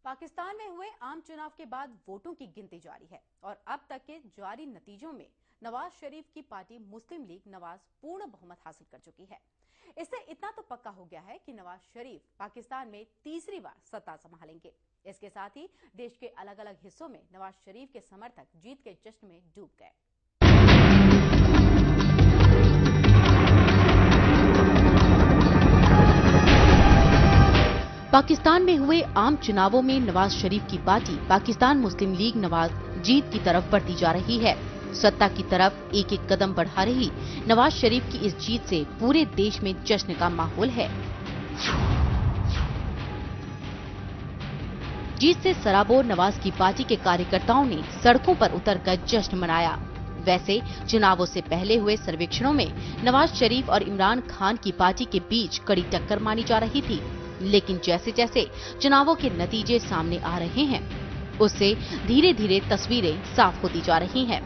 पाकिस्तान में हुए आम चुनाव के बाद वोटों की गिनती जारी है और अब तक के जारी नतीजों में नवाज शरीफ की पार्टी मुस्लिम लीग नवाज पूर्ण बहुमत हासिल कर चुकी है। इससे इतना तो पक्का हो गया है कि नवाज शरीफ पाकिस्तान में तीसरी बार सत्ता संभालेंगे। इसके साथ ही देश के अलग अलग हिस्सों में नवाज शरीफ के समर्थक जीत के जश्न में डूब गए। पाकिस्तान में हुए आम चुनावों में नवाज शरीफ की पार्टी पाकिस्तान मुस्लिम लीग नवाज जीत की तरफ बढ़ती जा रही है। सत्ता की तरफ एक एक कदम बढ़ा रही नवाज शरीफ की इस जीत से पूरे देश में जश्न का माहौल है। जीत से सराबोर नवाज की पार्टी के कार्यकर्ताओं ने सड़कों पर उतरकर जश्न मनाया। वैसे चुनावों से पहले हुए सर्वेक्षणों में नवाज शरीफ और इमरान खान की पार्टी के बीच कड़ी टक्कर मानी जा रही थी, लेकिन जैसे जैसे चुनावों के नतीजे सामने आ रहे हैं, उससे धीरे धीरे तस्वीरें साफ होती जा रही हैं।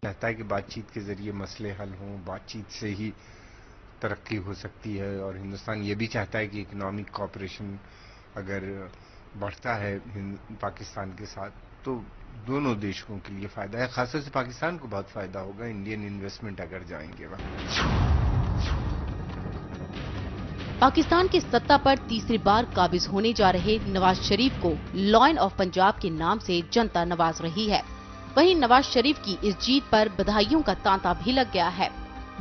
लगता है कि बातचीत के जरिए मसले हल हों, बातचीत से ही तरक्की हो सकती है और हिंदुस्तान ये भी चाहता है कि इकोनॉमिक कोऑपरेशन अगर बढ़ता है पाकिस्तान के साथ तो दोनों देशों के लिए फायदा है। खासतौर से पाकिस्तान को बहुत फायदा होगा, इंडियन इन्वेस्टमेंट अगर जाएंगे वहाँ। पाकिस्तान की सत्ता पर तीसरी बार काबिज होने जा रहे नवाज शरीफ को लॉयन ऑफ पंजाब के नाम से जनता नवाज रही है। वहीं नवाज शरीफ की इस जीत पर बधाइयों का तांता भी लग गया है।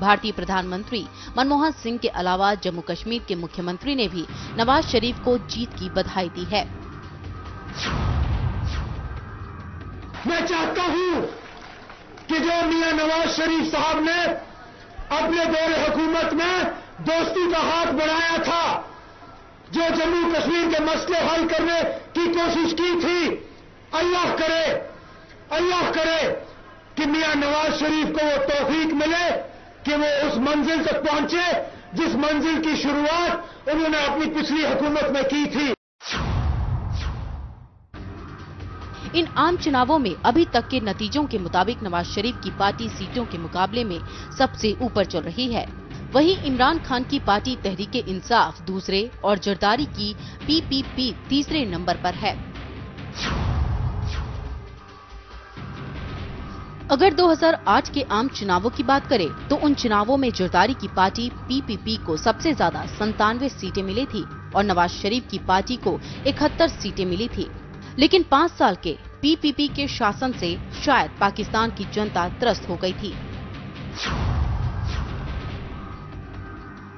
भारतीय प्रधानमंत्री मनमोहन सिंह के अलावा जम्मू कश्मीर के मुख्यमंत्री ने भी नवाज शरीफ को जीत की बधाई दी है। मैं चाहता हूं कि जो मियां नवाज शरीफ साहब ने अपने दौरे हुकूमत में दोस्ती का हाथ बढ़ाया था, जो जम्मू कश्मीर के मसले हल करने की कोशिश की थी, अल्लाह करे कि मियां नवाज शरीफ को वो तौफीक मिले कि वो उस मंजिल तक पहुंचे जिस मंजिल की शुरुआत उन्होंने अपनी पिछली हुकूमत में की थी। इन आम चुनावों में अभी तक के नतीजों के मुताबिक नवाज शरीफ की पार्टी सीटों के मुकाबले में सबसे ऊपर चल रही है। वहीं इमरान खान की पार्टी तहरीके इंसाफ दूसरे और जरदारी की पीपीपी तीसरे नंबर पर है। अगर 2008 के आम चुनावों की बात करें तो उन चुनावों में जरदारी की पार्टी पीपीपी को सबसे ज्यादा 97 सीटें मिली थी और नवाज शरीफ की पार्टी को 71 सीटें मिली थी। लेकिन 5 साल के पीपीपी के शासन से शायद पाकिस्तान की जनता त्रस्त हो गई थी।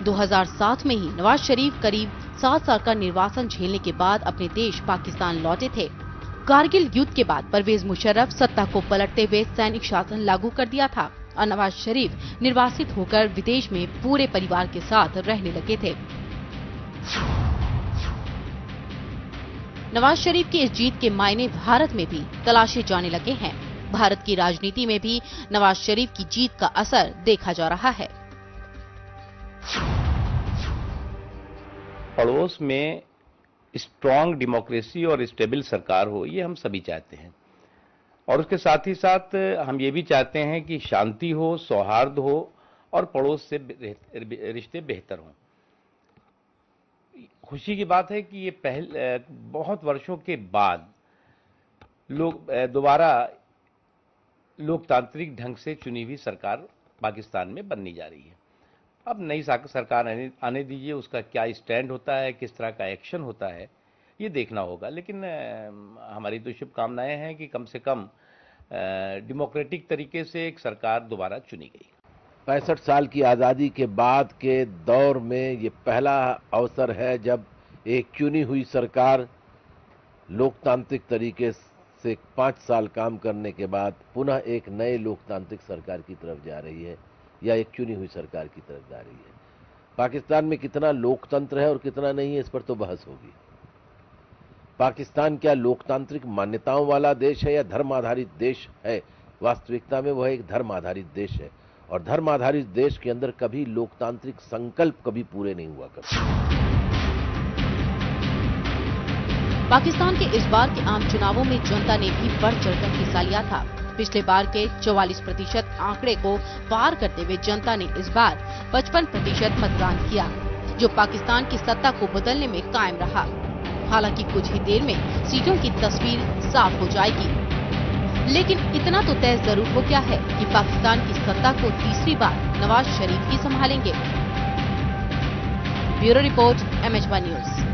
2007 में ही नवाज शरीफ करीब 7 साल का निर्वासन झेलने के बाद अपने देश पाकिस्तान लौटे थे। कारगिल युद्ध के बाद परवेज मुशर्रफ सत्ता को पलटते हुए सैनिक शासन लागू कर दिया था और नवाज शरीफ निर्वासित होकर विदेश में पूरे परिवार के साथ रहने लगे थे। नवाज शरीफ की इस जीत के मायने भारत में भी तलाशे जाने लगे हैं। भारत की राजनीति में भी नवाज शरीफ की जीत का असर देखा जा रहा है। पड़ोस में स्ट्रांग डेमोक्रेसी और स्टेबल सरकार हो, ये हम सभी चाहते हैं और उसके साथ ही साथ हम ये भी चाहते हैं कि शांति हो, सौहार्द हो और पड़ोस से रिश्ते बेहतर हों। खुशी की बात है कि ये बहुत वर्षों के बाद दोबारा लोकतांत्रिक ढंग से चुनी हुई सरकार पाकिस्तान में बनने जा रही है। अब नई सरकार आने दीजिए, उसका क्या स्टैंड होता है, किस तरह का एक्शन होता है, ये देखना होगा। लेकिन हमारी तो शुभकामनाएं हैं कि कम से कम डेमोक्रेटिक तरीके से एक सरकार दोबारा चुनी गई। 65 साल की आज़ादी के बाद के दौर में ये पहला अवसर है जब एक चुनी हुई सरकार लोकतांत्रिक तरीके से 5 साल काम करने के बाद पुनः एक नए लोकतांत्रिक सरकार की तरफ जा रही है या एक चुनी हुई सरकार की तरफ जा रही है। पाकिस्तान में कितना लोकतंत्र है और कितना नहीं है, इस पर तो बहस होगी। पाकिस्तान क्या लोकतांत्रिक मान्यताओं वाला देश है या धर्म आधारित देश है? वास्तविकता में वह एक धर्म आधारित देश है और धर्म आधारित देश के अंदर कभी लोकतांत्रिक संकल्प कभी पूरे नहीं हुआ करते। पाकिस्तान के इस बार के आम चुनावों में जनता ने भी बढ़ चढ़कर हिस्सा लिया था। पिछले बार के 44% आंकड़े को पार करते हुए जनता ने इस बार 55% मतदान किया। जो पाकिस्तान की सत्ता को बदलने में कायम रहा। हालांकि कुछ ही देर में सीटों की तस्वीर साफ हो जाएगी, लेकिन इतना तो तय जरूर हो गया है कि पाकिस्तान की सत्ता को तीसरी बार नवाज शरीफ ही संभालेंगे। Bureau report, MH1 news.